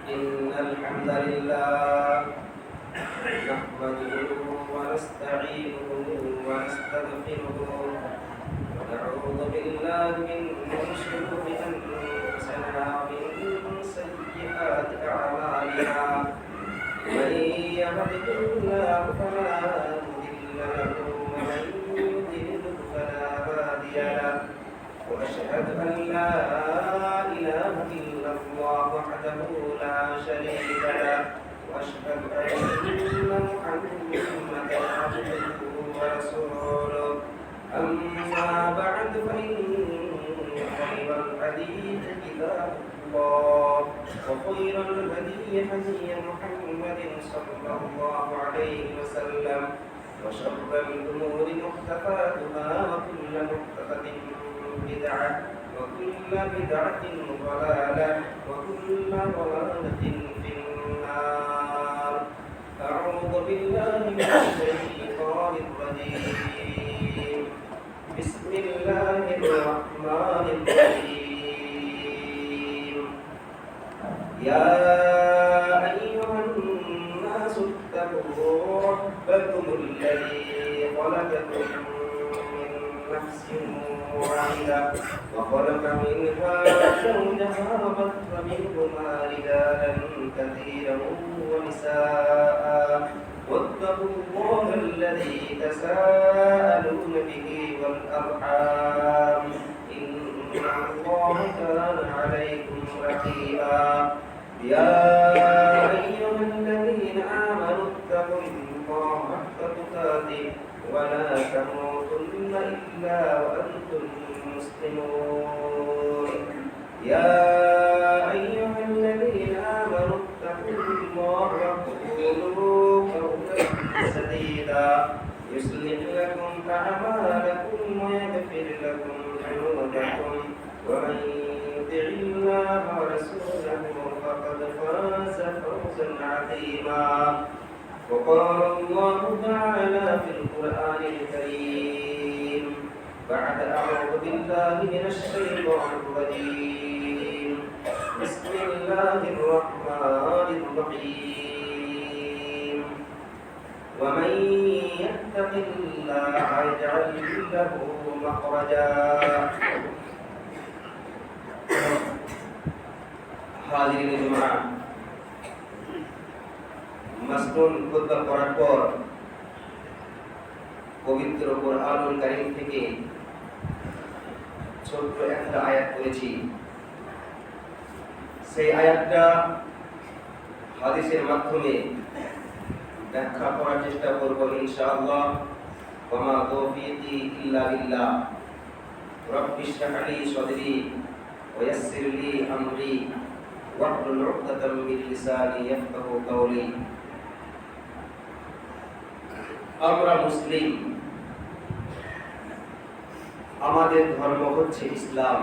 إن الحمد لله نحمده ونستعينه ونستغفره ونعوذ بالله من شرور أنفسنا ومن سيئات أعمالنا من يهده الله فلا مضل له ومن يضلل فلا هادي له وأشهد أن لا إله إلا الله وحده لا شريك له وأشهد أن محمدا عبده ورسوله أما بعد فإن خير الحديث كتاب الله وخير الهدي هدي محمد صلى الله عليه وسلم وشر الأمور محدثاتها وكل محدثة بدعة وكل بدعة ضلالة وكل ضلالة في النار. أعوذ بالله من الشيطان الرجيم. بسم الله الرحمن الرحيم. يا أيها الناس اتقوا ربكم الذي خلقكم من نفس واحدة وخلق منها زوجها وبث منهما رجالا كثيرا ونساء واتقوا الله الذي تساءلون به والأرحام إن الله كان عليكم رقيبا. يا أيها الذين آمنوا اتقوا الله حق تقاته ولا تموتن إلا وأنتم مسلمون. يا أيها الذين آمنوا اتقوا الله وقولوا قولا سديدا يصلح لكم أعمالكم ويغفر لكم ذنوبكم ومن يطع الله ورسوله فقد فاز فوزا عظيما. وقال الله تعالى في القرآن الكريم بعد أعوذ بالله من الشيطان الرجيم. بسم الله الرحمن الرحيم. ومن يتق الله يجعل له مخرجا. হাজিরিন জুমআ, মাসনুন খুতবা করার পর পবিত্র কোরআনুল কারীম থেকে ছোট্ট একটা আয়াত পড়েছি। সেই আয়াতটা হাদিসের মাধ্যমে ব্যাখ্যা করার চেষ্টা করব ইনশাআল্লাহ। ওয়া মা তাওফীকি ইল্লা বিল্লাহ। রব্বি ইশরাহ লি সাদরি ওয়া ইয়াসসির লি আমরি ওয়াহলুল উকদাতাম মিন লিসানি ইয়াফকাহু কাওলি। আমরা মুসলিম, আমাদের ধর্ম হচ্ছে ইসলাম।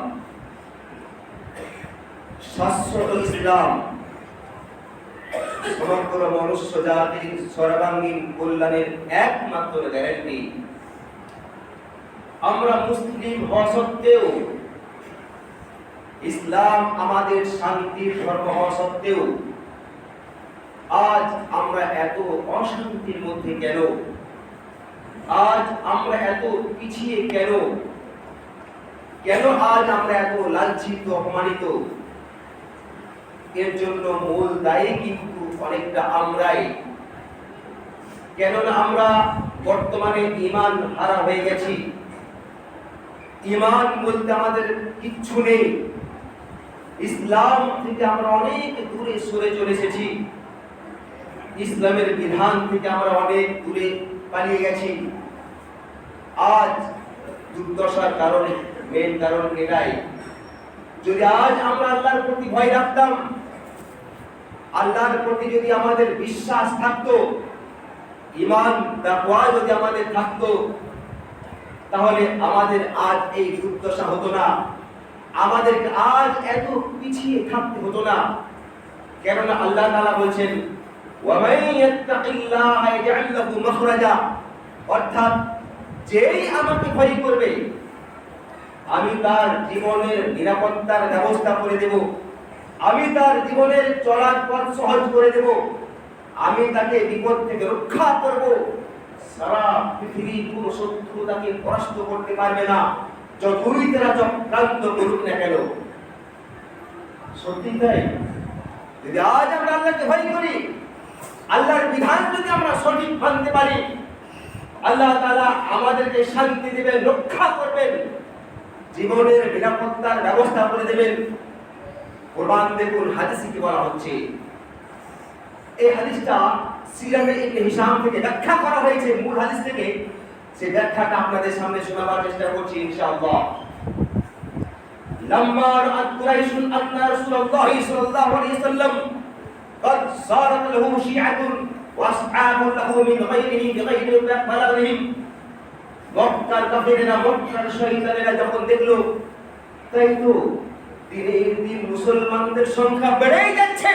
শাশ্বত ইসলাম সমগ্র মনুষ্য জাতির সর্বাঙ্গীন কল্যাণের একমাত্র গ্যারান্টি। আমরা মুসলিম হওয়া সত্ত্বেও, ইসলাম আমাদের শান্তির ধর্ম হওয়া সত্ত্বেও আজ আমরা এত অশান্তির মধ্যে কেন? আজ আমরা এত পিছিয়ে কেন? কেন আজ আমরা এত লাঞ্ছিত অপমানিত? এর জন্য মূল দায়ী কিন্তু অনেকটা আমরাই। কেননা আমরা বর্তমানে ঈমান হারা হয়ে গেছি। ঈমান বলতে আমাদের কিচ্ছু নেই। ইসলাম থেকে আমরা অনেক দূরে সরে চলে এসেছি। ইসলামের বিধান থেকে আমরা অনেক দূরে পালিয়ে গেছি। আজ দুর্দশার কারণে মেন কারণ এটাই। যদি আজ আমরা আল্লাহর প্রতি ভয় রাখতাম, আল্লাহর প্রতি যদি আমাদের বিশ্বাস থাকতো, ঈমান তাকওয়া যদি আমাদের থাকতো, তাহলে আমাদের আজ এই দুর্দশা হতো না, আমাদের আজ এত পিছিয়ে থাকতে হতো না। কেননা আল্লাহ তাআলা বলছেন ওয়া মান ইয়াত্তাকিল্লাহা ইয়াজআল লাহু মাখরাজা, অর্থাৎ যেই আমাকে ভয় করবে আমি তার জীবনের নিরাপত্তার ব্যবস্থা করে দেব। আমি তার জীবনের চলার পথ সহজ করে দেব, আমি তাকে বিপদ থেকে রক্ষা করব। সারা পৃথিবীর কোনো শত্রু তাকে পরাস্ত করতে পারবে না, যতই তারা চক্রান্ত করুক না কেন। সত্যি তাই। যদি আজ আমরা আল্লাহকে ভয় করি, আল্লাহর বিধান যদি আমরা সঠিক মানতে পারি, আল্লাহ তাআলা আমাদেরকে শান্তি দিবেন, রক্ষা করবেন, জীবনের নিরাপত্তার ব্যবস্থা করে দেবেন। কোরআন দেখুন হাদিসে কি বলা হচ্ছে। এই হাদিসটা সিরাতে ইবনে হিশাম থেকে ব্যাখ্যা করা হয়েছে, মূল হাদিস থেকে। সেই ব্যাখ্যাটা আপনাদের সামনে শোনাবার চেষ্টা করছি ইনশাআল্লাহ। লাম্মা রাআত কুরাইশুন আন্না রাসূলুল্লাহ সাল্লাল্লাহু আলাইহি ওয়াসাল্লাম قد صارت له شيعة واصحاب له من غيره بغير بلغهم। মক্কার কাফিরেরা, মক্কার শয়তানেরা যখন দেখলো, তাই তো দিনের দিন মুসলমানদের সংখ্যা বেড়েই যাচ্ছে,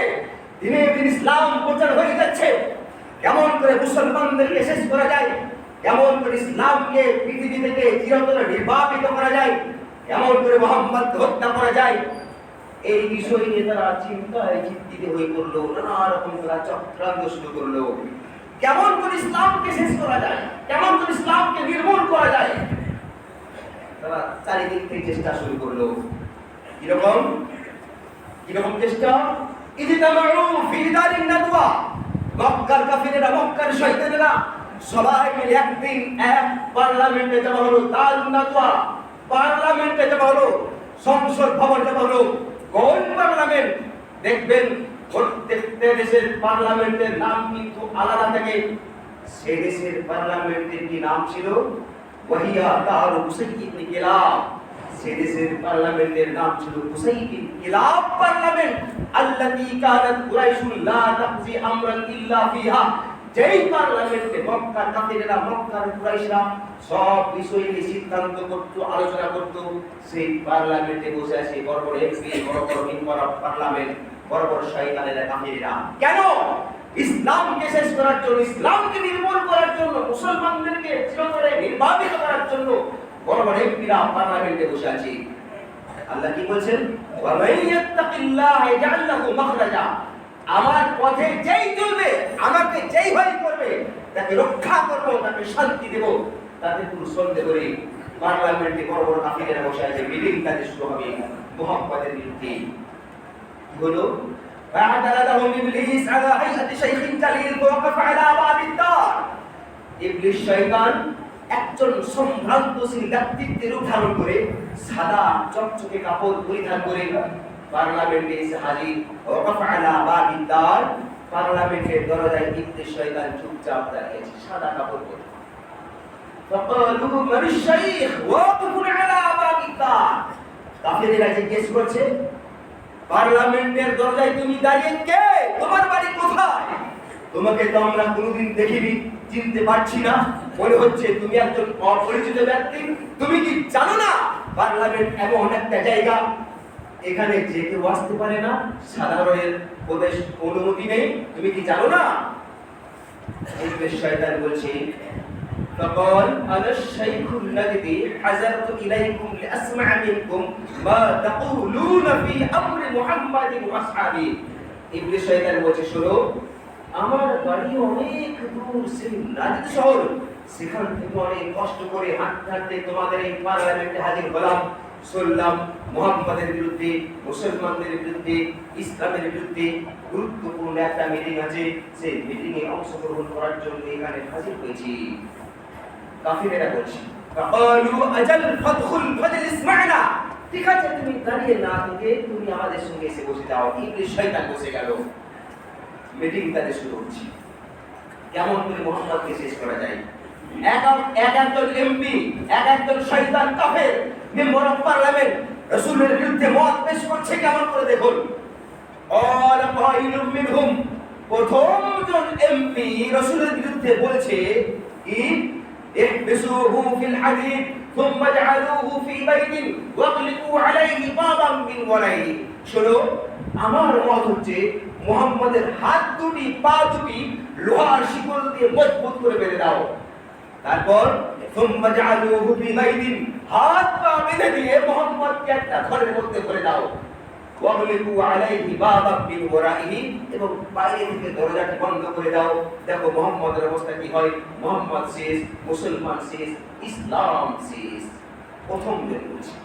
দিনের দিন ইসলাম প্রচার হয়ে যাচ্ছে, কেমন করে মুসলমানদেরকে শেষ করা যায়, কেমন করে ইসলামকে পৃথিবী থেকে চিরতরে নির্বাপিত করা যায়, কেমন করে মুহাম্মদকে হত্যা করা যায়, এই বিষয় নিয়ে তারা চিন্তায় চিন্তিত হয়ে পড়লো। নানা রকম তারা চক্রান্ত শুরু করলো, কেমন করে ইসলামকে শেষ করা যায়, কেমন করে ইসলামকে নির্মূল করা যায়। তারা চারিদিক থেকে চেষ্টা শুরু করলো। কিরকম কিরকম চেষ্টা? ইজতামাউ ফি দারিন নাদওয়া। মক্কার কাফিরেরা, মক্কার শয়তানেরা সবাই মিলে একদিন এক পার্লামেন্টে জমা হলো। দারুন নাদওয়া, পার্লামেন্টে জমা হলো, সংসদ ভবন জমা হলো। কোন পার্লামেন্ট? দেখবেন প্রত্যেকটা দেশের পার্লামেন্টের নাম কিন্তু আলাদা থাকে। সেই দেশের পার্লামেন্টের কি নাম ছিল? ওয়াহিয়া দারু কুসাই ইবনে কিলাব। সেই দেশের পার্লামেন্টের নাম ছিল কুসাই বিন কিলাব পার্লামেন্ট। আল্লাতী কানাত কুরাইশুন লা তাকজি আমরান ইল্লা ফিহা। যেই পার্লামেন্টে মক্কার কাফিরেরা, মক্কার কুরাইশরা সব বিষয় নিয়ে সিদ্ধান্ত করত, আলোচনা করত, সেই পার্লামেন্টে বসে আছে বড় বড় এমপি, বড় বড় মেম্বার অফ পার্লামেন্ট, বড় বড় শয়তানেরা, কাফিরেরা। কেন? ইসলামকে শেষ করার জন্য, ইসলামকে নির্মূল করার জন্য, মুসলমানদেরকে চিরতরে নির্বাপিত করার জন্য বড় বড় এমপিরা পার্লামেন্টে বসে আছে। আল্লাহ কি বলছেন? ওয়া মান ইয়াত্তাকিল্লাহ ইয়াজআল লাহু মাখরাজা। আমার পথে যেই চলবে, আমাকে যেই ভয় করবে, তাকে রক্ষা করব, তাকে শান্তি দেব। তাতে কোনো সন্দেহ নেই। পার্লামেন্টে বড় বড় কাফিরেরা বসে আছে, মিটিং তাদের শুরু হবে মুহাম্মদের বিরুদ্ধে। কি হলো? ফাআতালাহুম ইবলিস আলা হাইয়াতি শাইখিন জালিল ওয়াকাফা আলা বাবিদ দার। ইবলিস শয়তান একজন সম্ভ্রান্তশীল ব্যক্তিত্বের রূপ ধারণ করে, সাদা চকচকে কাপড় পরিধান করে পার্লামেন্টে এসে হাজির। ওয়াকাফা আলা বাবিদ দার। পার্লামেন্টের দরজায় ইবলিস শয়তান চুপচাপ দাঁড়িয়ে আছে, সাদা কাপড় পরে। ফাকালু মানিশ শাইখ ওয়াকাফু আলা বাবিদ দার। কাফিরেরা জিজ্ঞেস করছে, পার্লামেন্টের দরজায় তুমি দাঁড়িয়ে কে? তোমার বাড়ি কোথায়? তোমাকে তো আমরা কোনোদিন দেখিনি, চিনতে পারছি না, মনে হচ্ছে তুমি একজন অপরিচিত ব্যক্তি। তুমি কি জানো না পার্লামেন্ট এমন একটা জায়গা, এখানে যে কেউ আসতে পারে না, সাধারণের প্রবেশ অনুমতি নেই? তুমি কি জানো না? ইবলিস শয়তান বলছে, فقال أنا الشيخ الذي حضرت إليكم لأسمع منكم ما تقولون في أمر محمد وأصحابه। ইবলিস শয়তান বলছে, শোনো, আমার বাড়ি অনেক দূর, সেই নাজিদ শহর, সেখান থেকে অনেক কষ্ট করে হাঁটতে হাঁটতে তোমাদের এই পার্লামেন্টে হাজির হলাম। শুনলাম মুহাম্মাদের বিরুদ্ধে, মুসলমানদের বিরুদ্ধে, ইসলামের বিরুদ্ধে গুরুত্বপূর্ণ একটা মিটিং আছে, সেই মিটিংয়ে অংশগ্রহণ করার জন্য এখানে হাজির হয়েছি। কাফিরেরা বলছে, ফাকালু আজাল ফাদখুল ফাজলিস মা'না। ঠিক আছে, তুমি দাঁড়িয়ে না থেকে তুমি আমাদের সঙ্গে এসে বসে যাও। ইবলিস শয়তান বসে গেল। মিটিং তাদের শুরু হচ্ছে, কেমন করে মুহাম্মদকে শেষ করা যায়। একজন এমপি, একজন শয়তান কাফের মেম্বার অফ পার্লামেন্ট রাসূলের বিরুদ্ধে মত পেশ করছে, কেমন করে দেখুন। অল কাইলুম মিনহুম, প্রথম জন এমপি রাসূলের বিরুদ্ধে বলছে কি, ইহবিসুহু ফিল হাদিদ থুম্মা জাআলুহু ফি বাইতিন ওয়াগলিকু আলাইহি বাবাম মিন ওয়ারাইহি। শোনো, আমার মত হচ্ছে মুহাম্মাদের হাত দুটি, পা দুটি লোহার শিকল দিয়ে মজবুত করে বেঁধে দাও। তারপর সুম্মা জাআলুহু ফি বাইতিন, হাত পা বেঁধে দিয়ে মুহাম্মদকে একটা ঘরের মধ্যে ভরে দাও। ওয়াগলিকু আলাইহি বাবাম মিন ওয়ারাইহি, এবং বাইরে থেকে দরজাটি বন্ধ করে দাও। দেখো মুহাম্মদের অবস্থা কি হয়, মুহাম্মদ শেষ, মুসলমান শেষ, ইসলাম শেষ। প্রথম দিন বলছি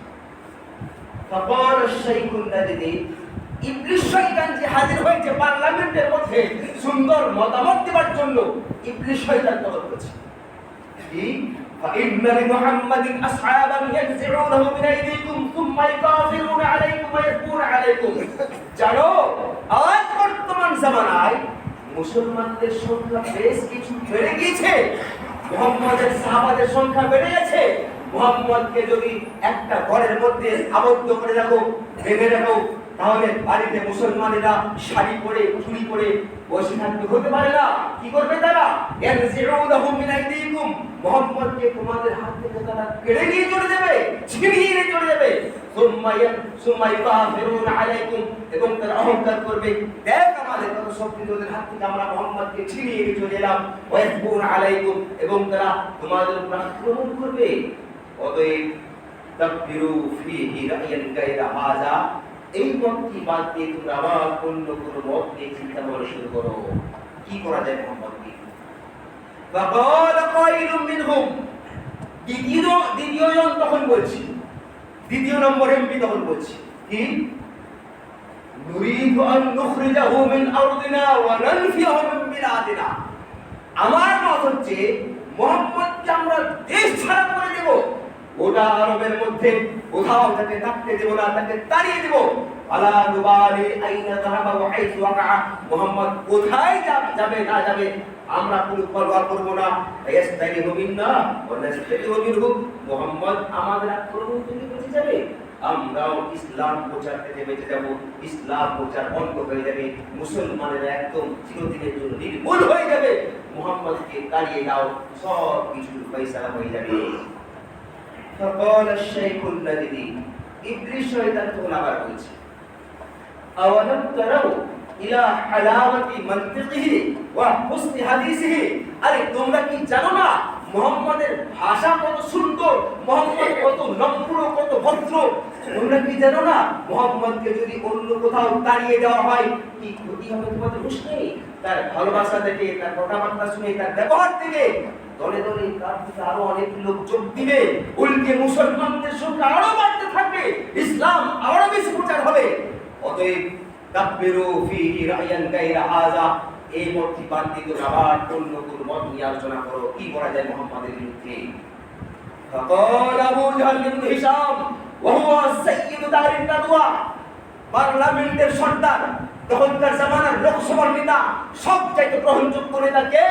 ফাকাল শাইখুন নাজদি, ইবলিস শয়তান যে হাজির হয়েছে পার্লামেন্টের মধ্যে সুন্দর মতামত দেওয়ার জন্য, ইবলিস শয়তান তখন বলছে কি فإن لمحمد أصحابا ينزعونه من أيديكم ثم يكافرون عليكم ويكفرون عليكم। জানো আজ বর্তমান জামানায় মুসলমানদের সংখ্যা বেশ কিছু বেড়ে গিয়েছে, মুহাম্মদের সাহাবাদের সংখ্যা বেড়ে গেছে। মুহাম্মদকে যদি একটা ঘরের মধ্যে আবদ্ধ করে রাখো, বেঁধে রাখো, তাহলে বাড়িতে মুসলমানেরা শাড়ি পরে চুড়ি পরে বসে থাকতে হতে পারে না। কি করবে তারা? ইয়ানজিউনাহু মিন আইদিকুম, মুহাম্মদকে তোমাদের হাত থেকে তারা কেড়ে নিয়ে চলে যাবে, ছিনিয়ে নিয়ে চলে যাবে। সুম্মা ইকাফিরুনা আলাইকুম, এবং তারা অহংকার করবে, দেখ আমাদের কত শক্তি, তোদের হাত থেকে আমরা মুহাম্মদকে ছিনিয়ে নিয়ে চলে এলাম। ওয়াইফুনা আলাইকুম, এবং তারা তোমাদের উপর আক্রমণ করবে। অতএব তাকবিরু ফীহি রা'য়ান গায়রা হাযা, এই মতটি বাদ দিয়ে তোমরা আবার অন্য কোনো মত নিয়ে চিন্তা করা শুরু করো। কি করা যায় মুহাম্মদকে? ফাকাল কাইলুম মিনহুম, দ্বিতীয় জন তখন বলছি, দ্বিতীয় নম্বর এমপি তখন বলছি কি নুরিদু আন নুখরিজাহু মিন আরদিনা ওয়া নানফিহু মিন বিলাদিনা। আমার মত হচ্ছে মুহাম্মদকে আমরা দেশ ছাড়া করে দেব, গোটা আরবের মধ্যে কোথাও তাকে থাকতে দেব না, তাকে তাড়িয়ে দেব। আলা নুবালি আইনা যাহাবা ওয়া হাইসু ওয়াকা, মুহাম্মদ কোথায় যাবে না যাবে আমরা কোনো পরোয়া করব না। ইয়াস্তাইহু মিন্না ওয়া নাস্তাইহু মিনহু, মুহাম্মদ আমাদের আক্রমণ থেকে বেঁচে যাবে, আমরাও ইসলাম প্রচার থেকে বেঁচে যাব, ইসলাম প্রচার বন্ধ হয়ে যাবে, মুসলমানেরা একদম চিরদিনের জন্য নির্মূল হয়ে যাবে। মুহাম্মদকে তাড়িয়ে দাও, সব কিছুর ফয়সালা হয়ে যাবে। فقال الشيخ النجدي, ইবলিস শয়তান তখন আবার বলছে আওয়ালাম তারাউ ইলা হালাওয়াতি মানতিকিহি ওয়া হুসনি হাদিসিহি, আরে তোমরা কি জানো না মুহাম্মাদের ভাষা কত সুন্দর, মুহাম্মদ কত নম্র, কত ভদ্র? তোমরা কি জানো না মুহাম্মদকে যদি অন্য কোথাও তাড়িয়ে দেওয়া হয় কি ক্ষতি হবে তোমাদের হুঁশ নেই? তার ভালোবাসা থেকে, তার কথাবার্তা শুনে, তার ব্যবহার থেকে দলে দলে তার দিকে আরো অনেক লোক যোগ দিবে, উল্টে মুসলমানদের সংখ্যা আরো বাড়তে থাকবে, ইসলাম আরো বেশি প্রচার হবে। অতএব তাকবিরু ফীহি রা'য়ান গায়রা হাযা, এই মতটি বাদ দিয়ে তোমরা আবার অন্য কোন মত নিয়ে আলোচনা করো, কি করা যায় মুহাম্মাদের বিরুদ্ধে। ফাকাল আবু জাহল ইবনে হিশাম ওয়া হুয়া সাইয়্যিদু দারিন নাদওয়া, পার্লামেন্টের সর্দার, তখনকার জামানার লোকসভার নেতা, সবচাইতে গ্রহণযোগ্য নেতা কে?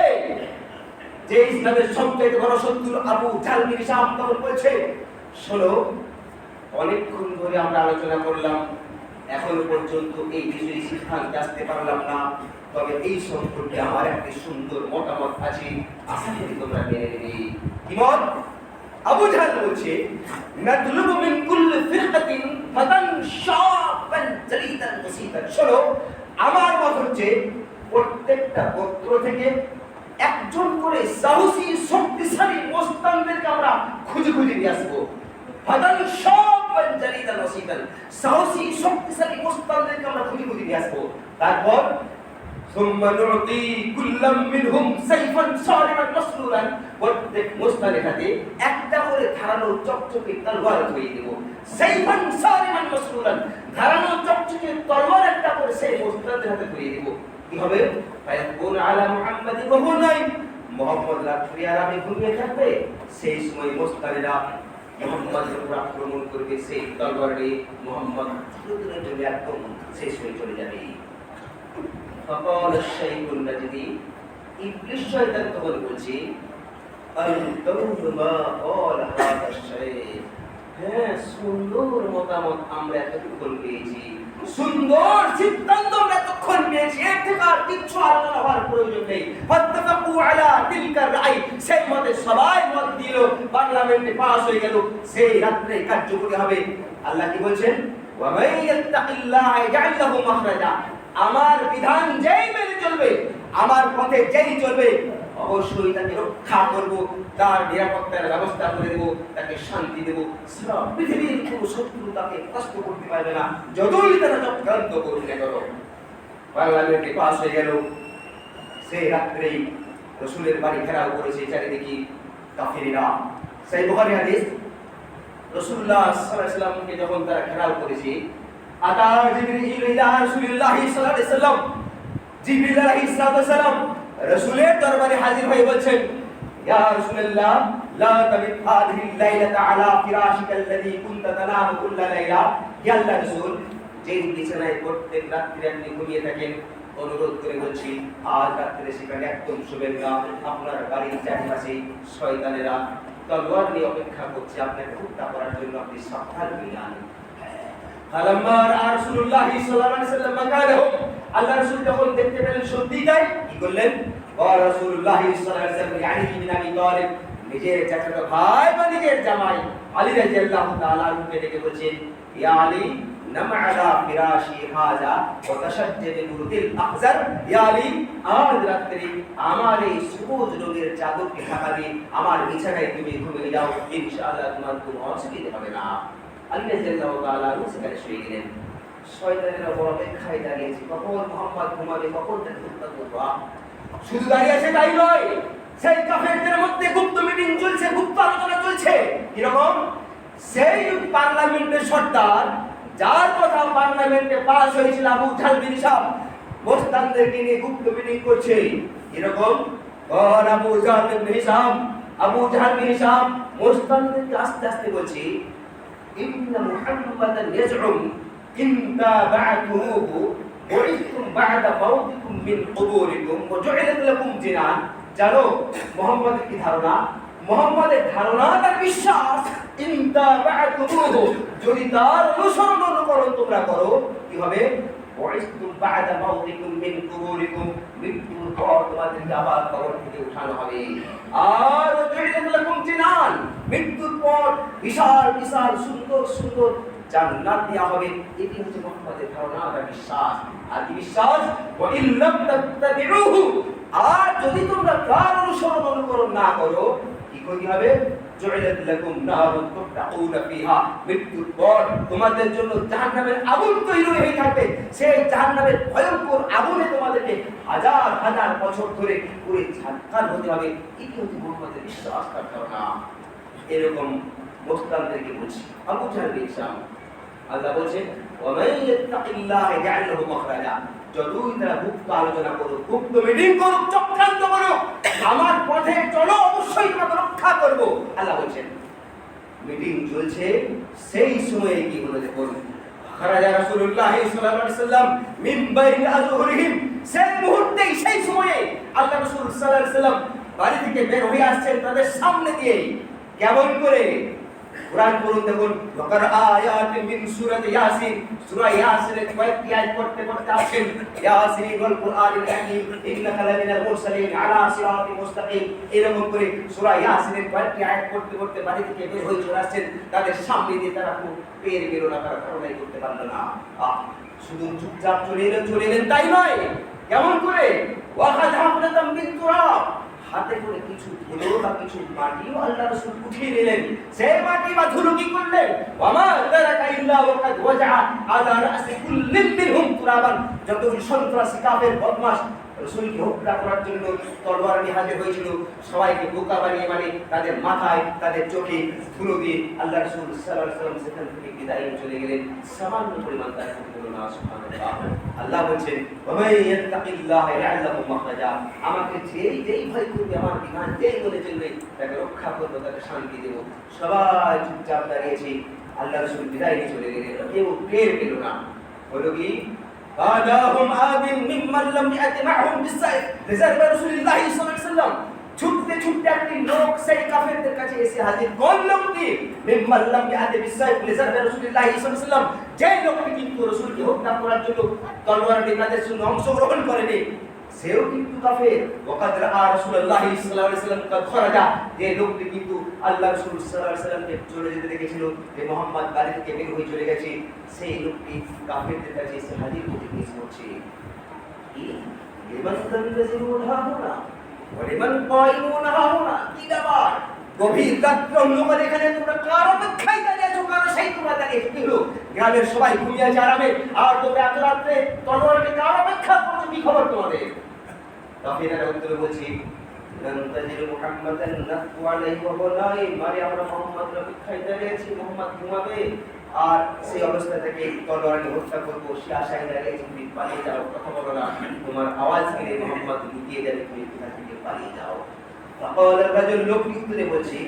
যে ইসলামের সবচাইতে বড় শত্রু আবু জাহল ইবনে হিশাম তখন বলছে, শোনো, অনেকক্ষণ ধরে আমরা আলোচনা করলাম, এখন পর্যন্ত এই বিষয়ে সিদ্ধান্তে আসতে পারলাম না, তবে এই সম্পর্কে আমার একটি সুন্দর মতামত আছে, আশা করি তোমরা মেনে নেবে। কি মত? আবু জাহল বলছে, নাতলুবু মিন কুল্লি ফিরকাতিন ফাতান শাবান জালিদান মুসিবান। শোনো, আমার মত হচ্ছে প্রত্যেকটা গোত্র থেকে একজন করে সাহসী শক্তিশালী মুসলমানদেরকে আমরা খুঁজে খুঁজে নিয়ে আসবো। ফাতান শাবান জালিদান মুসিবান, সাহসী শক্তিশালী মুসলমানদেরকে আমরা খুঁজে খুঁজে নিয়ে আসবো। তারপর সুম্মা নুতি কুল্লাম মিনহুম সাইফান সারিমান মাসলুলান, প্রত্যেক মুসলমানের হাতে একটা করে ধারালো চকচকে তলোয়ার ধরিয়ে দেব। সাইফান সারিমান মাসলুলান, ধারালো চকচকে তলোয়ার একটা করে সেই মুসলমানদের হাতে ধরিয়ে দেব। কি হবে? ফায়াকুন আলা মুহাম্মাদিন ওয়া হুয়া নাইম, মুহাম্মদ রাত্রি আরামে ঘুমিয়ে থাকবে, সেই সময় মুসলমানেরা মুহাম্মদের উপর আক্রমণ করবে, সেই তলোয়ার নিয়ে মুহাম্মদ চিরদিনের জন্য একদম শেষ হয়ে চলে যাবে। فقال الشيخ النجدي, ইবলিস শয়তান তখন বলছে, আনতুম মা قال هذا الشيخ, হ্যাঁ, সুন্দর মতামত আমরা এতক্ষণ পেয়েছি, সুন্দর সিদ্ধান্ত আমরা এতক্ষণ পেয়েছি, এর থেকে আর কিছু আলোচনা হওয়ার প্রয়োজন নেই। ফাত্তাফাকু আলা তিলকা রাই, সেই মতে সবাই মত দিল, পার্লামেন্টে পাস হয়ে গেল, সেই রাত্রে কার্যকরী হবে। আল্লাহ কি বলছেন? ওয়া মান ইয়াত্তাকিল্লাহ ইয়াজআল লাহু মাখরাজা, আমার বিধান যেই মেনে চলবে, আমার পথে যেই চলবে, অবশ্যই তাকে রক্ষা করব, তার নিরাপত্তার ব্যবস্থা করে দেব, তাকে শান্তি দেব। সারা পৃথিবীর কোনো শত্রু তাকে কষ্ট করতে পারবে না, যতই তারা চক্রান্ত করুক না কেন। পার্লামেন্টে পাস হয়ে গেল। সেই রাত্রেই রাসূলের বাড়ি ঘেরাও করেছে চারিদিকে কাফিররা। সেই বুখারী হাদিস, রাসূলুল্লাহ সাল্লাল্লাহু আলাইহি ওয়াসাল্লামকে যখন তারা ঘেরাও করেছে, আতা জিবরিল ইলা রাসূলিল্লাহ সাল্লাল্লাহু আলাইহি ওয়াসাল্লাম, জিবরিল আলাইহিস সালাম রাসূলের দরবারে হাজির হয়ে বলছেন, ইয়া রাসূলুল্লাহ লা তাবিত হাদিহিল লাইলাতা আলা ফিরাশিকা আল্লাযী কুনতা তানামু কুল্লা লাইলা। ইয়া আল্লাহর রাসূল, যে বিছানায় প্রত্যেক রাত্রে আপনি ঘুমিয়ে থাকেন, অনুরোধ করে বলছি আজ রাত্রে সেখানে একদম শুবেন না। আপনার বাড়ির চারপাশে শয়তানেরা তলোয়ার নিয়ে অপেক্ষা করছে আপনাকে হত্যা করার জন্য, আপনি সাবধান হয়ে যান। ফালাম্মা রাআ রাসূলুল্লাহ সাল্লাল্লাহু আলাইহি ওয়াসাল্লাম মাকানাহু, আল্লাহর রাসূল যখন দেখতে পেলেন সত্যি তাই, কি করলেন? রাসূলুল্লাহ সাল্লাল্লাহু আলাইহি ওয়াসাল্লাম আলী বিন আবি তালিব, নিজের চাচাতো ভাই বা নিজের জামাই আলী রাদিয়াল্লাহু তাআলা আনহুকে ডেকে বলছেন, ইয়া আলী নাম আলা ফিরাশি হাযা ওয়া তাশাজ্জাদ বিরুদিল আহজার। ইয়া আলী, আজ রাত্রে আমার এই সবুজ রঙের চাদরকে ঢাকা দিয়ে আমার বিছানায় তুমি ঘুমিয়ে যাও, ইনশাআল্লাহ তোমার কোনো অসুবিধা হবে না। আলী রাদিয়াল্লাহু তাআলা সেখানে শুয়ে গেলেন। শয়তানেরা বড় অপেক্ষায় দাঁড়িয়েছে, কখন মুহাম্মদ ঘুমাবে, কখন তাকে হত্যা করব। শুধু দাঁড়িয়ে আছে তাই নয়, সেই কাফেরদের মধ্যে গুপ্ত মিটিং চলছে, গুপ্ত আলোচনা চলছে। এরকম সেই পার্লামেন্টের সর্দার, যার কথা পার্লামেন্টে পাস হয়েছিল, আবু জাহল বিন হিশাম, মোস্তানদেরকে নিয়ে গুপ্ত মিটিং করছে। এরকম আবু জাহল বিন হিশাম মোস্তানদেরকে আস্তে আস্তে বলছে, ইন্না মুহাম্মাদান ইয়াজউম ইন্তা বা'তুহু বুইতুম বা'দা মাউতিকুম মিন কুবুরিকুম ওয়া জু'iলাত লাকুম জিনান। জানো মুহাম্মাদের কি ধারণা? মুহাম্মাদের ধারণা, তার বিশ্বাস, ইন্তা বা'তুহু, যদি তার অনুকরণ তোমরা করো, কি হবে? বুইতুম বা'দা মাউতিকুম মিন কুবুরিকুম, মৃত্যুর পর তোমাদেরকে আবার কবর থেকে উঠানো হবে। আর জু'iলাত লাকুম জিনান, মৃত্যুর পর বিশাল বিশাল সুন্দর সুন্দর জান্নাত দেয়া হবে। এটি হচ্ছে মুহাম্মাদের ধারণা আর বিশ্বাস। আর কি বিশ্বাস? ওয়া ইল্লাম তাত্তাবিউহু, আর যদি তোমরা তার অনুকরণ না করো, কি ক্ষতি হবে? জুইলাত লাকুম নারুন তুফতাউনা ফিহা, মৃত্যুর পর তোমাদের জন্য জাহান্নামের আগুন তৈরি হয়ে থাকবে। সেই জাহান্নামের ভয়ঙ্কর আগুনে তোমাদেরকে হাজার হাজার বছর ধরে পুরো ঝাঁঝাল হতে হবে। এটি হচ্ছে মুহাম্মাদের বিশ্বাস আর ধারণা। এরকম মোস্তানদেরকে বলছি, আবু জাহল বিন হিশাম, আল্লাহ বলছেন, ওয়া মান ইয়াত্তাকিল্লাহ ইয়াজআল লাহু মাখরাজা, যতই তারা গুপ্ত আলোচনা করুক, গুপ্ত মিটিং করুক, চক্রান্ত করুক, আমার পথে চলো, অবশ্যই তোমাকে রক্ষা করব। আল্লাহ বলছেন। মিটিং চলছে, সেই সময়ে কি হলো দেখুন, খারাজা রাসূলুল্লাহ সাল্লাল্লাহু আলাইহি ওয়াসাল্লাম মিন বাইনি আযহুরিহিম, সেই মুহূর্তেই, সেই সময়ে আল্লাহ রাসূল সাল্লাল্লাহু আলাইহি ওয়াসাল্লাম বাড়ি থেকে বের হয়ে আসছেন তাদের সামনে দিয়ে। কেমন করে? কুরআন পড়ুন দেখুন, ওয়াকার আয়াতিন মিন সূরাতি ইয়াসিন, সূরা ইয়াসিনের কয়েকটি আয়াত পড়তে পড়তে আসেন, ইয়াসিন ওয়াল কুরআনিল হাকীম ইন্নাকা লামিনাল মুরসালিন আলা সিরাতিন মুস্তাকিম। এরকম করে সূরা ইয়াসিনের কয়েকটি আয়াত পড়তে পড়তে বাড়ি থেকে বের হয়ে চলে আসছেন। তাদের সামনে দিয়ে তারা পেয়ে গেল না, তারা ধারণাই করতে পারলো না। শুধু চুপচাপ চলে এলেন তাই নয়, কেমন করে? ওয়াখাযা হাফলাতাম মিন তুরাব, হাতে করে কিছু ধুলো বা কিছু মাটিও আল্লাহ রাসূল উঠিয়ে নিলেন। সেই মাটি বা ধুলো কি করলেন? ওয়ামা তারাকা ইল্লা ওয়াকাদ ওয়াজা আলা রাসি কুল্লিন মিনহুম তুরাবান, যত সন্ত্রাসী কাফের বদমাশ রাসূলকে হত্যা করার জন্য তলোয়ার নিয়ে হাজির হয়েছিল, সবাইকে বোকা বানিয়ে তাদের মাথায়, তাদের চোখে ধুলো দিয়ে আল্লাহ রাসূল সাল্লাল্লাহু আলাইহি ওয়াসাল্লাম সেখান থেকে বিদায় চলে গেলেন। সামান্য পরিমাণ তার হলো না। সুবহানাল্লাহ। আল্লাহ বলছেন, ওয়া মান ইয়াত্তাকিল্লাহ ইয়াজআল লাহু মাখরাজা, আমাকে যেই ভয় করবে, আমার বিধান যেই বলে চলবে, তাকে রক্ষা করব, তাকে শান্তি দেব। সবাই চুপচাপ দাঁড়িয়েছে। আল্লাহ রাসূল বিদায় নিয়ে চলে গেলেন, কেউ টের পেল না। হলো কি? বাদাহুম আবিন মিম্মান লাম ইয়াতি মা'হুম বিসাইফ, রিজার্ভ রাসূলুল্লাহ সাল্লাল্লাহু আলাইহি ওয়াসাল্লাম ছুটতে ছুটতে একটি লোক সেই কাফেরদের কাছে এসে হাজির। কোন লোকটি? মিম্মান লাম ইয়াতি বিসাইফ, রিজার্ভ রাসূলুল্লাহ সাল্লাল্লাহু আলাইহি ওয়াসাল্লাম, যে লোকটি কিন্তু রাসূলকে হত্যা করার জন্য তলোয়ার নিয়ে তাদের সঙ্গে অংশগ্রহণ করেনি, সেও কিন্তু কাফের। ওয়াকাদ রাআ রাসূলুল্লাহ সাল্লাল্লাহু আলাইহি ওয়াসাল্লাম কাদ খরাজা, যে লোকটি কিন্তু আল্লাহ রাসূল সাল্লাল্লাহু আলাইহি ওয়াসাল্লামকে চলে যেতে দেখেছিল, যে মুহাম্মদ বাড়ি থেকে বের হয়ে চলে গেছে, সেই লোকটি কাফেরদের কাছে এসে হাজির হতে গিয়েছে। কি লিমান তামিল জিরুল হাদুনা, ওয়ালিমান কায়িমুন হাউনা, কি ব্যাপার গভীর রাত্রে অন্ধকার এখানে তোমরা কার অপেক্ষায় দাঁড়িয়ে আছো? কারণ সেই তোমরা দাঁড়িয়ে কি হলো? গ্রামের সবাই ঘুমিয়ে আছে আরামে, আর তোমরা এত রাত্রে তলোয়ার নিয়ে কার অপেক্ষা করছো? কি খবর তোমাদের? তখন এরা উত্তরে বলছি মুহাম্মাদান নাকু আলাইহি ওয়া হুনাই, মানে আমরা মুহাম্মদের অপেক্ষায় দাঁড়িয়ে আছি, মুহাম্মদ ঘুমাবে আর সেই অবস্থা থেকে তলোয়ার নিয়ে হত্যা করবো, সে আশায় দাঁড়িয়ে আছি। তুমি পালিয়ে যাও, কথা বলো না, তোমার আওয়াজ পেলে মুহাম্মদ লুকিয়ে যাবে, তুমি এখান থেকে পালিয়ে যাও। فقال الرجل, লোকটি উত্তরে বলছি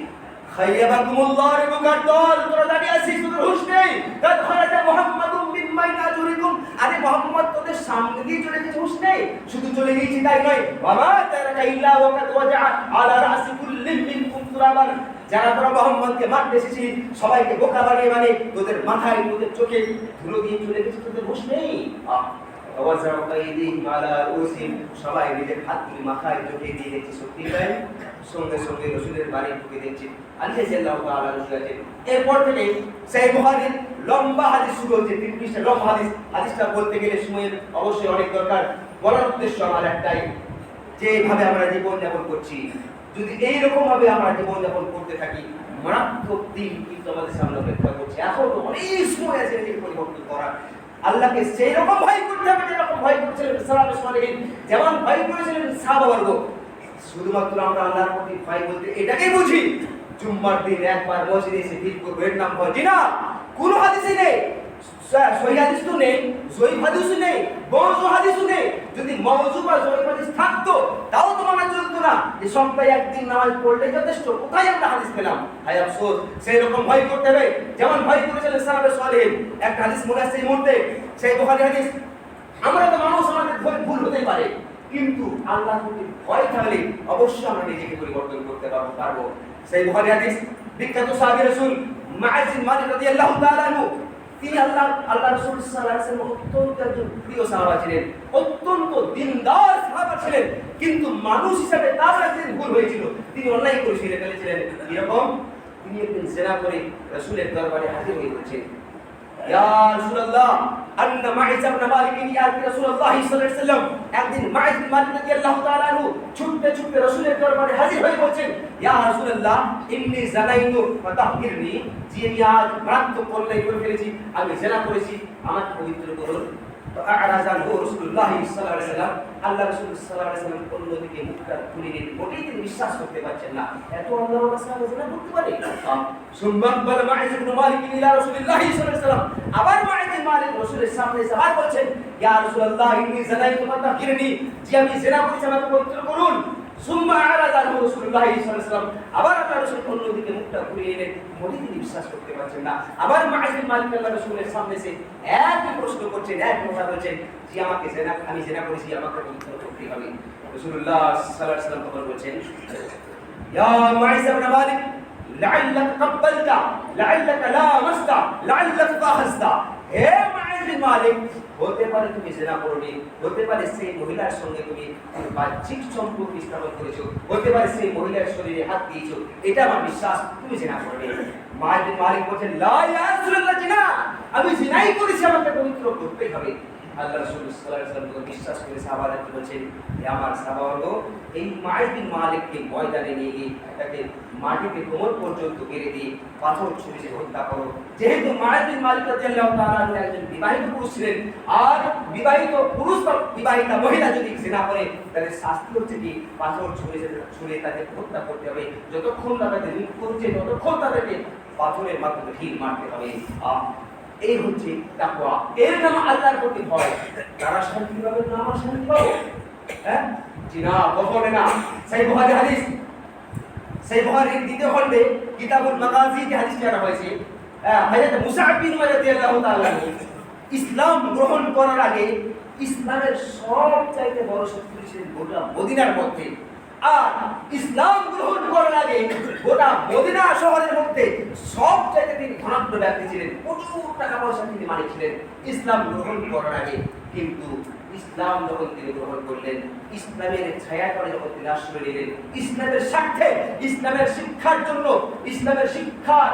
খাইয়াবাকুমুল্লাহ, রিবুকার দল, তোরা দাঁড়িয়ে আছিস, তোদের হুঁশ নেই। কাদ খারাজা মুহাম্মাদুম মিন বাইনা জুরিকুম, আরে মুহাম্মদ তোদের সামনে দিয়ে চলে গেছে, হুঁশ নেই? শুধু চলে গেছে তাই নয়, ওয়ামা তারাকা ইল্লা ওয়া কাদ ওয়াজা আলা রাসি কুল্লিন মিনকুম তুরাবান, যারা তোরা মুহাম্মদকে মারতে এসেছিস সবাইকে বোকা বানিয়ে মানে তোদের মাথায় তোদের চোখে ধুলো দিয়ে চলে গেছে, তোদের হুঁশ নেই। সবাই নিজের হাত দিয়ে মাথায় চোখে দিয়ে দিচ্ছে, সত্যি তাই। সঙ্গে সঙ্গে রসুলের বাড়ি ঢুকে দিচ্ছে। এরপর থেকে সেই বুখারীর লম্বা হাদিস শুরু হচ্ছে, 3 পৃষ্ঠা লম্বা হাদিস। হাদিসটা বলতে গেলে সময়ের অবশ্যই অনেক দরকার। বলার উদ্দেশ্য আমার একটাই, যে এইভাবে আমরা জীবনযাপন করছি, যদি এইরকম ভাবে আমরা জীবনযাপন করতে থাকি, মারাত্মক দিন কিন্তু আমাদের সামনে অপেক্ষা করছে। এখন অনেক সময় আছে নিজেকে পরিবর্তন করার। আল্লাহকে সেই রকম ভয় করতে হবে যেরকম ভয় করেছিলেন সালাফে সালেহীন, যেমন ভয় করেছিলেন সাহাবাবর্গ। শুধুমাত্র আমরা আল্লাহর প্রতি ভয় বলতে এটাকেই বুঝি জুম্মার দিন একবার মসজিদে এসে ভিড় করবো, এর নাম ভয়? জি না, কোন হাদিসে নেই, সহিহ হাদিস তো নেই, জয়ীফ হাদিস নেই, মওযু হাদিস নেই। যদি মওযু বা জয়ীফ হাদিস থাকতো তাও তো মানা চলতো না, যে সপ্তাহে একদিন নামাজ পড়লে যথেষ্ট। কোথায় আমরা হাদিস পেলাম? হায় আফসোস, সেই রকম ভয় করতে হবে যেমন ভয় করেছিলেন সাহাবে সালেহীন। একটা হাদিস মনে আছে এই মুহূর্তে, সেই বুখারী হাদিস। আমরা তো মানুষ, আমাদের ভুল হতেই পারে, কিন্তু আল্লাহর প্রতি ভয় থাকলে অবশ্যই আমরা নিজেকে পরিবর্তন করতে পারবো। সেই বুখারী হাদিস, বিখ্যাত সাহাবী রাসূল মাআজ বিন মালিক রাদিয়াল্লাহু তাআলা আনহু, তিনি আল্লাহ রাসূল সাল্লাল্লাহু আলাইহি ওয়াসাল্লাম অত্যন্ত একজন প্রিয় সাহাবা ছিলেন, অত্যন্ত দিনদার সাহাবা ছিলেন, কিন্তু মানুষ হিসেবে তার একদিন ভুল হয়েছিল, তিনি অন্যায় করেছিলেন, ফেলেছিলেন। এরকম তিনি একদিন জিনা করে রাসূলের দরবারে হাজির হয়েছেন। ইয়া রাসূলুল্লাহ, আন্না মাইজ ইবনে মালিক ইয়া রাসূলুল্লাহ সাল্লাল্লাহু আলাইহি ওয়াসাল্লাম, একদিন মাইজ বিন মালিক রাদিয়াল্লাহু তাআলা আনহু ছুটতে ছুটতে রাসূলের দরবারে হাজির হয়ে বলছেন, ইয়া রাসূলুল্লাহ, ইন্নী যানাইতু ফাতাহহিরনি, যে আমি আজ মারাত্মক অন্যায় করে ফেলেছি, আমি জিনা করেছি, আমাকে পবিত্র করুন। আ'রাজানহু রাসূলুল্লাহ সাল্লাল্লাহু আলাইহি ওয়াসাল্লাম, আল্লাহ রাসূল সাল্লাল্লাহু আলাইহি ওয়াসাল্লাম অন্যদিকে মুখটা খুলে নিয়ে মোটেই তিনি বিশ্বাস করতে পারছেন না, এত আল্লাহর রাসূল জিনা করতে পারে। সুম্মাকবাল মাইজ ইবনে মালিক ইলা রাসূলুল্লাহ সাল্লাল্লাহু আলাইহি ওয়াসাল্লাম, আবার মাইজ বিন মালিক রাসূলের সামনে এসে আবার বলছেন, ইয়া রাসূলুল্লাহ, ইন্নী যানাইতু ফাতাহহিরনি, যে আমি জিনা করেছি, আমাকে পবিত্র করুন। সুম্মা আ'রাজানহু রাসূলুল্লাহ সাল্লাল্লাহু আলাইহি ওয়াসাল্লাম, আবার আল্লাহ রাসূল অন্যদিকে মুখটা ঘুরিয়ে এলেন, মোটেই তিনি বিশ্বাস করতে পারছেন না। আবার মাইজ বিন মালিক আল্লাহ রাসূলের সামনে এসে একই প্রশ্ন করছেন, এক কথা বলছেন, যে আমাকে আমি জিনা করেছি, আমাকে পবিত্র করতে হবে। রাসূলুল্লাহ সাল্লাল্লাহু আলাইহি ওয়াসাল্লাম তখন বলছেন, ইয়া মাইজ ইবনে মালিক, লাআল্লাক কাব্বালতা, লাআল্লাক লামাসতা, লাআল্লাক ফাহাসতা। হে মাইজ বিন মালিক, হতে পারে তুমি জিনা করোনি, হতে পারে সেই মহিলার সঙ্গে তুমি বাহ্যিক সম্পর্ক স্থাপন করেছো, হতে পারে সেই মহিলার শরীরে হাত দিয়েছো, এটা আমার বিশ্বাস, তুমি জিনা করোনি। মাইজ বিন মালিক বলেন, লা ইয়া রাসূলুল্লাহ, জিনা আমি জিনাই করেছি, আমাকে পবিত্র করতেই হবে। আল্লাহ রাসূল সাল্লাল্লাহু আলাইহি ওয়াসাল্লাম বিশ্বাস করে সাহাবারা কি বলছেন, হে আমার সাহাবাগণ, এই মাইজ বিন মালিককে ময়দানে নিয়ে গিয়ে তাকে মাটিতে কোমর পর্যন্ত গেড়ে দিয়ে পাথর ছুঁড়ে হত্যা করো। যেহেতু মাইজ বিন মালিক রাদিয়াল্লাহু তাআলা আনহু একজন বিবাহিত পুরুষ ছিলেন, আর বিবাহিত পুরুষ বা বিবাহিতা মহিলা যদি জিনা করে, তাহলে শাস্তি হচ্ছে কি পাথর ছুঁড়ে তাকে হত্যা করতে হবে। যতক্ষণ না তাদের মৃত্যু হচ্ছে ততক্ষণ তাদেরকে পাথরের মাধ্যমে ঢিল মারতে হবে। এই হচ্ছে তাকওয়া, এর নাম আল্লাহর প্রতি ভয়। তারা শান্তি পাবে না, আমরা শান্তি পাবো? হ্যাঁ, জিনা কখনো না। সেই বুখারী হাদিস, সেই বুখারীর দ্বিতীয় খণ্ডে কিতাবুল মাগাজি যে হাদিসটি আনা হয়েছে, হযরত মুসআব বিন উমার রাদিয়াল্লাহু তাআলা ইসলাম গ্রহণ করার আগে ইসলামের সবচাইতে বড় শত্রু ছিলেন গোটা মদিনার মধ্যে। আর ইসলাম গ্রহণ করার আগে গোটা মদিনা শহরের মধ্যে সবচাইতে তিনি ধনাঢ্য ব্যক্তি ছিলেন, প্রচুর টাকা পয়সা তিনি মালিক ছিলেন ইসলাম গ্রহণ করার আগে। কিন্তু ইসলাম যখন তিনি গ্রহণ করলেন, ইসলামের ছায়াতলে যখন তিনি আশ্রয় নিলেন, ইসলামের স্বার্থে, ইসলামের শিক্ষার জন্য, ইসলামের শিক্ষার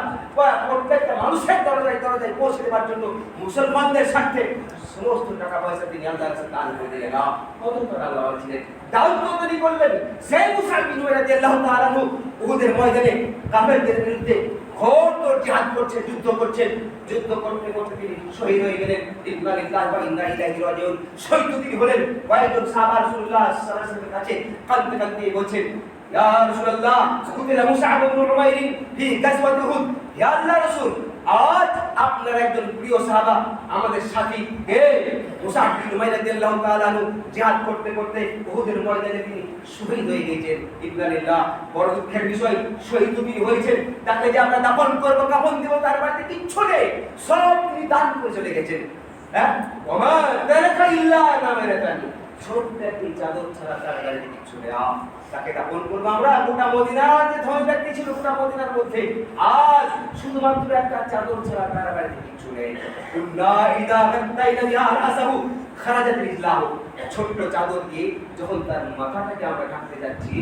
প্রত্যেকটা মানুষের দরজায় দরজায় পৌঁছে দেওয়ার জন্য, মুসলমানদের স্বার্থে সমস্ত টাকা পয়সা তিনি আল্লাহর কাছে দান করে দিলেন। অতঃপর আল্লাহ বলেছিলেন দাউদ তৈরি করলেন সেই মুসাব বিন উমাইর রাদিয়াল্লাহু তাআলা আনহু উহুদের ময়দানে কাফেরদের বিরুদ্ধে ঘোর জিহাদ করছেন, যুদ্ধ করছেন। যুদ্ধ করতে করতে তিনি শহীদ হয়ে গেলেন। ইন্না লিল্লাহি ওয়া ইন্না ইলাইহি রাজিউন। শহীদ তিনি হলেন। কয়েকজন সাহাবা রাসূলুল্লাহ সাল্লাল্লাহু আলাইহি ওয়াসাল্লামের কাছে কাঁদতে কাঁদতে বলছেন, ইয়া রাসূলুল্লাহ কুতিলা মুসআব ইবনে উমাইর ফি গাজওয়াত উহুদ। ইয়া আল্লাহর রাসূল, আজ আপনার একজন প্রিয় সাহাবা আমাদের সাথী মুসআব বিন উমাইর রাদিয়াল্লাহু তাআলা আনহু জিহাদ করতে করতে উহুদের ময়দানে তিনি শহীদ হয়ে গেছেন। ইন্না লিল্লাহ, বড় দুঃখের বিষয়, শহীদ তিনি হয়েছেন। তাকে যে আমরা দাফন করব, কাফন দেব, তার বাড়িতে কিচ্ছু নেই, সব তিনি দান করে চলে গেছেন। হ্যাঁ, ওমা তারাকা ইল্লা নামারাতানি, ছোট্ট একটি চাদর ছাড়া তার বাড়িতে কিচ্ছু নেই। তাকে দাফন করবো আমরা। গোটা মদিনার যে ধনী ব্যক্তি ছিল, গোটা মদিনার মধ্যে আজ শুধুমাত্র একটা চাদর ছাড়া তার বাড়িতে কিচ্ছু নেই। কুল্লা ইদা গাত্তাইনা বিহা রাসাহু খারাজাত রিজলাহু, ছোট্ট চাদর দিয়ে যখন তার মাথাটাকে আমরা ঢাকতে যাচ্ছি,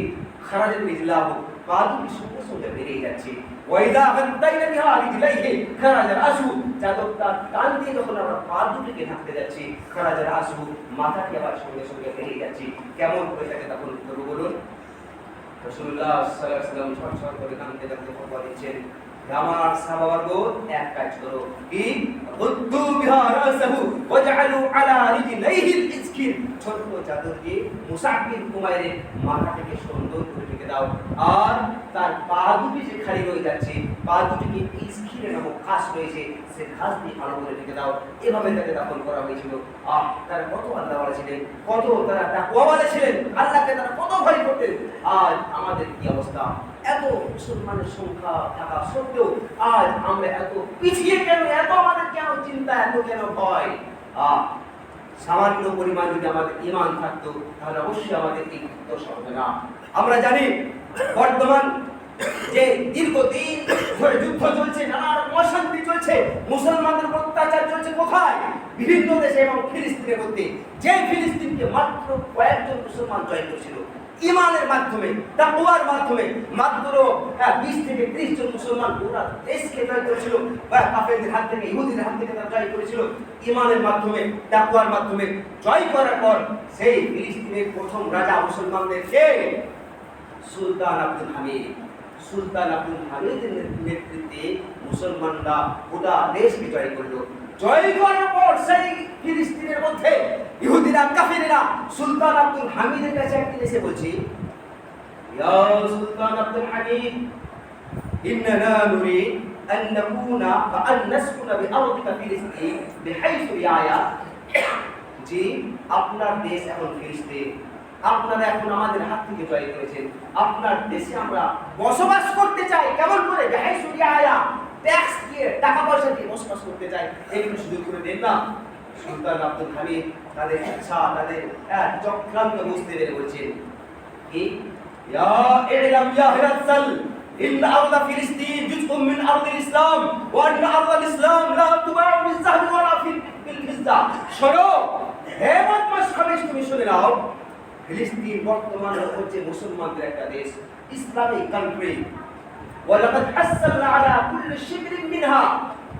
খারাজাত রিজলাহু, পা দুটি সঙ্গে সঙ্গে বেরিয়ে যাচ্ছে। ওয়াইদা গাত্তাইনা বিহা রিজলাইহি খারাজা রাসহু, চাদরটা টান দিয়ে যখন আমরা পা দুটিকে ঢাকতে যাচ্ছি, খারাজা রাসহু, মাথাটি আবার সঙ্গে সঙ্গে বেরিয়ে যাচ্ছে। কেমন করে তাকে দাফন করবো বলুন? রাসূলুল্লাহ সাল্লাল্লাহু আলাইহি ওয়াসাল্লাম ছটছট করে কাঁদতে কাঁদতে ফতোয়া দিচ্ছেন, আমার সাহাবাবর্গ এক কাজ করো, কি উদ্দু বিহা রাসাহু ওয়াজআলু আলা রিজলাইহি আল-ইসকির, ছোট চাদর দিয়ে মুসআব বিন উমাইরের মাথাটাকে সুন্দর করে ঢেকে দাও, আর তার পা দুটি যে খালি রয়ে যাচ্ছে, পা দুটিকে ইসকির নামক ঘাস রয়েছে, সে ঘাস দিয়ে ভালো করে ঢেকে দাও। এভাবে তাকে দাফন করা হয়েছিল। তারা কত আল্লাহওয়ালা ছিলেন, কত তারা তাকওয়াওয়ালা ছিলেন, আল্লাহকে তারা কত ভয় করতেন। আজ আমাদের কি অবস্থা? এত মুসলমানের সংখ্যা থাকা সত্ত্বেও আজ আমরা এত পিছিয়ে কেন? এত আমাদের কেন চিন্তা, এত কেন ভয়? সামান্য পরিমাণ যদি আমাদের ঈমান থাকতো তাহলে অবশ্যই আমাদের এই দশা হবে না। আমরা জানি বর্তমান যে দীর্ঘদিন ধরে যুদ্ধ চলছে, নানা রকম অশান্তি চলছে, মুসলমানদের অত্যাচার চলছে কোথায়? বিভিন্ন দেশে এবং ফিলিস্তিনের মধ্যে। যে ফিলিস্তিনকে মাত্র কয়েকজন মুসলমান জয় করেছিল ঈমানের মাধ্যমে, তাকওয়ার মাধ্যমে, মাত্র 20 থেকে 30 জন মুসলমান পুরো দেশকে জয় করেছিল। কাফেরদের হাত থেকে, ইহুদিদের হাত থেকে তারা জয় করেছিল ঈমানের মাধ্যমে, তাকওয়ার মাধ্যমে। জয় করার পর সেই ফিলিস্তিনের প্রথম রাজা মুসলমানদের কে? সুলতান আব্দুল হামিদ। সুলতান আব্দুল হামিদের নেতৃত্বে মুসলমানরা গোটা দেশকে জয় করলো। জয় করার পর সেই ফিলিস্তিনের মধ্যে ইহুদিরা, কাফেরেরা সুলতান আব্দুল হামিদের কাছে একদিন এসে বলছে, ইয়া সুলতান আব্দুল হামিদ, ইন্নানা নুরিদ আন নাকুনা ওয়া আন নাসকুনা বিআরদিকা ফিলিস্তিন বিহাইসু ইয়ায়া, যে আপনার দেশ এখন ফিলিস্তিন, আপনারা এখন আমাদের হাত থেকে জয় করেছেন, আপনার দেশে আমরা বসবাস করতে চাই। কেমন করে? বিহাইসু ইয়ায়া, ট্যাক্স দিয়ে, টাকা পয়সা দিয়ে বসবাস করতে চাই, এগুলো সুযোগ করে দেন না। সুলতান আব্দুল হামিদ তাদের ইচ্ছা, তাদের চক্রান্ত বুঝতে পেরে বলছেন, কি ইয়া ইলাম ইয়া হিরাসাল ইন আরদ ফিলিস্তিন জুজউম মিন আরদিল ইসলাম ওয়া আন আরদিল ইসলাম লা তুবাউ বিয-যাহবি ওয়া লা ফিল ফিজ্জা। শোনো হে বদমাশ খালিস, তুমি শুনে নাও, ফিলিস্তিন বর্তমানে হচ্ছে মুসলমানদের একটা দেশ, ইসলামিক কান্ট্রি। ওয়ালাকাদ হাসালনা আলা কুল্লি শিবরিন মিনহা,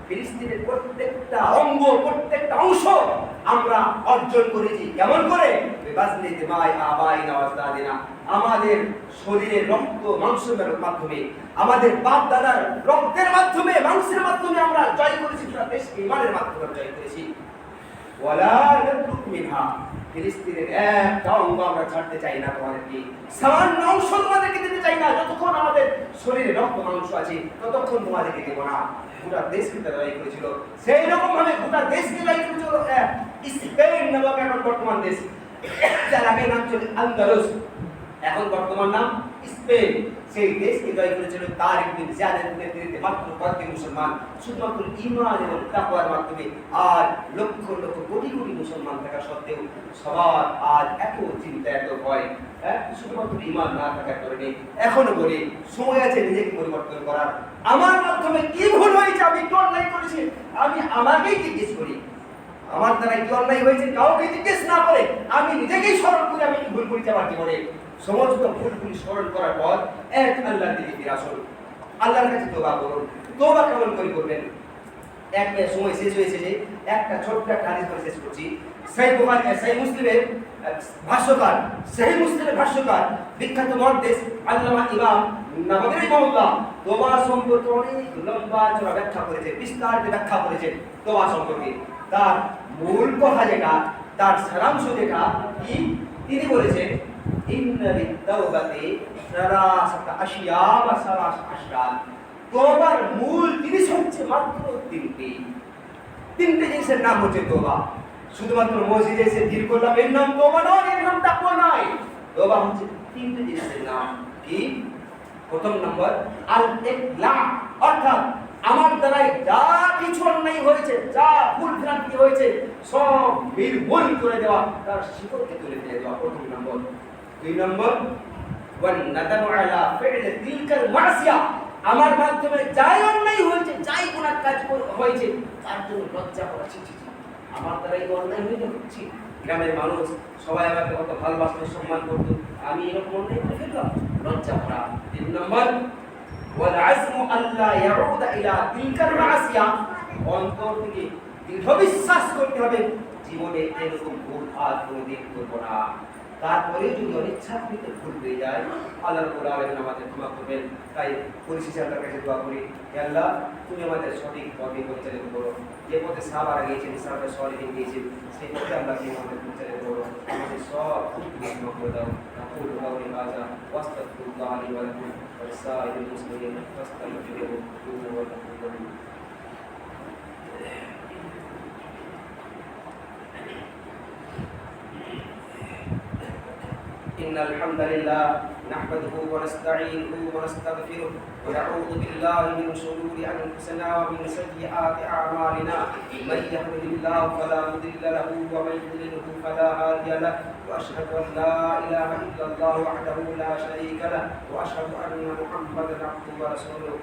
ফিলিস্তিনের প্রত্যেকটা অঙ্গ, প্রত্যেকটা অংশ আমরা অর্জন করেছি। কেমন করে? বিবাজলি দিমাই আবাইনা ওয়া আজদাদিনা, আমাদের শরীরের রক্ত মাংসের মাধ্যমে, আমাদের বাপ দাদার রক্তের মাধ্যমে, মাংসের মাধ্যমে আমরা জয় করেছি পুরো দেশকে, ঈমানের মাধ্যমে জয় করেছি। ওয়ালা নাতরুক মিনহা, ফিলিস্তিনের একটা অঙ্গ আমরা ছাড়তে চাই না, তোমাদেরকে সামান্য অংশ তোমাদেরকে দিতে চাই না। যতক্ষণ আমাদের শরীরে রক্ত মাংস আছে ততক্ষণ তোমাদেরকে দেব না। গোটা দেশকে জয় করেছিল, সেই রকম ভাবে গোটা দেশকে জয় করেছিল স্পেন নামক এখন বর্তমান দেশ, যার আগে নাম ছিল আন্দালুস, এখন বর্তমান নাম স্পেন। সেই দেশকে জয় করেছিল তারিক বিন জিয়াদের নেতৃত্বে মাত্র কয়েকটি মুসলমান, শুধুমাত্র ঈমান এবং তাকওয়ার মাধ্যমে। আর লক্ষ লক্ষ কোটি কোটি মুসলমান থাকা সত্ত্বেও সবার আজ এত চিন্তা, এত ভয়, শুধুমাত্র ঈমান না থাকার কারণে। এখনো বলি সময় আছে নিজেকে পরিবর্তন করার। আমার মাধ্যমে কি ভুল হয়েছে, আমি কি অন্যায় করেছি, আমি আমাকেই জিজ্ঞেস করি। আমার দ্বারা কি অন্যায় হয়েছে কাউকে জিজ্ঞেস না করে আমি নিজেকেই স্মরণ করি আমি কি ভুল করেছি আমার জীবনে। সমস্ত ভুলগুলি স্মরণ করার পর এক আল্লাহর দিকে ফিরে আসুন, আল্লাহর কাছে তওবা করুন। তওবা কেমন করে করবেন? এক সময় শেষ হয়েছে যে একটা ছোট্ট একটা হাদিস করে শেষ করছি। সহিহ বুখারী সহিহ মুসলিমের ভাষ্যকার, সহিহ মুসলিমের ভাষ্যকার বিখ্যাত মুহাদ্দিস আল্লামা ইমাম নাওয়াবী রাহিমাহুল্লাহ তওবা সম্পর্কে অনেক লম্বা চড়া ব্যাখ্যা করেছেন, বিস্তারিত ব্যাখ্যা করেছেন তওবা সম্পর্কে। তার মূল কথা যেটা, তার সারাংশ যেটা কি তিনি বলেছেন, ইন্না লিত-তাওবাতি সালাসাতা আশিয়া ওয়া সালাসা আশরাত। তওবার মূল জিনিস হচ্ছে মাত্র তিনটি জিনিসের নাম হচ্ছে তওবা। শুধুমাত্র মসজিদে এসে ভিড় করলাম এর নাম তওবা নয়, এর নাম তাকওয়া নয়। তওবা হচ্ছে তিনটি জিনিসের নাম। কি? প্রথম নম্বর আল ইকলা, অর্থাৎ আমার দ্বারাই যা কিছু অন্যায় হয়েছে, যা ভুল ভ্রান্তি হয়েছে সব নির্মূল করে দেওয়া, তার শিকড়কে তুলে ফেলে দেওয়া, প্রথম নম্বর। দুই নম্বর ওয়ান নাদামু আলা ফি'ল তিলকাল মাসিয়া, আমার মাধ্যমে যাই অন্যায় হয়েছে, যাই গুনাহ কাজ হয়েছে তার জন্য লজ্জা করা। আমার দ্বারাই অন্যায় হয়ে যাচ্ছে, গ্রামের মানুষ সবাই আমাকে কত ভালোবাসতো, সম্মান করতো, আমি এরকম অন্যায় করে ফেললাম, লজ্জা করা। তিন নম্বর ওয়াল আযমু আল্লা ইয়াউদা ইলা তিলকাল মাসিয়া, অন্তর থেকে দৃঢ় বিশ্বাস করতে হবে জীবনে এরকম ভুল আর কোনোদিন করব না। তারপরে যদি অনিচ্ছাকৃত ভুল হয়ে যায় আল্লাহ রাব্বুল আলামিন আমাদের ক্ষমা করবেন। তাই পরিশেষে আল্লাহর কাছে দোয়া করি, হে আল্লাহ তুমি আমাদের সঠিক পথে পরিচালিত করো, যে পথে সাহাবারা গিয়েছেন, সাহাবায়ে সালেহীন গিয়েছেন, সেই পথে আল্লাহ তুমি আমাদের পরিচালিত করো, আমাদের সব ভুল ক্ষমা করে দাও। আকুলু কাওলি হাযা ওয়াস্তাগফিরুল্লাহ লি ওয়া লাকুম ওয়া লিসাইরিল মুসলিমিন ফাস্তাগফিরুহু ইন্নাহু হুয়াল গফুরুর রহিম। إن الحمد لله نحمده ونستعينه ونستغفره ونعوذ بالله من شرور أنفسنا ومن سيئات أعمالنا، من يهده الله فلا مضل له ومن يضلله فلا هادي له، وأشهد أن لا إله إلا الله وحده لا شريك له، وأشهد أن محمدا عبده ورسوله।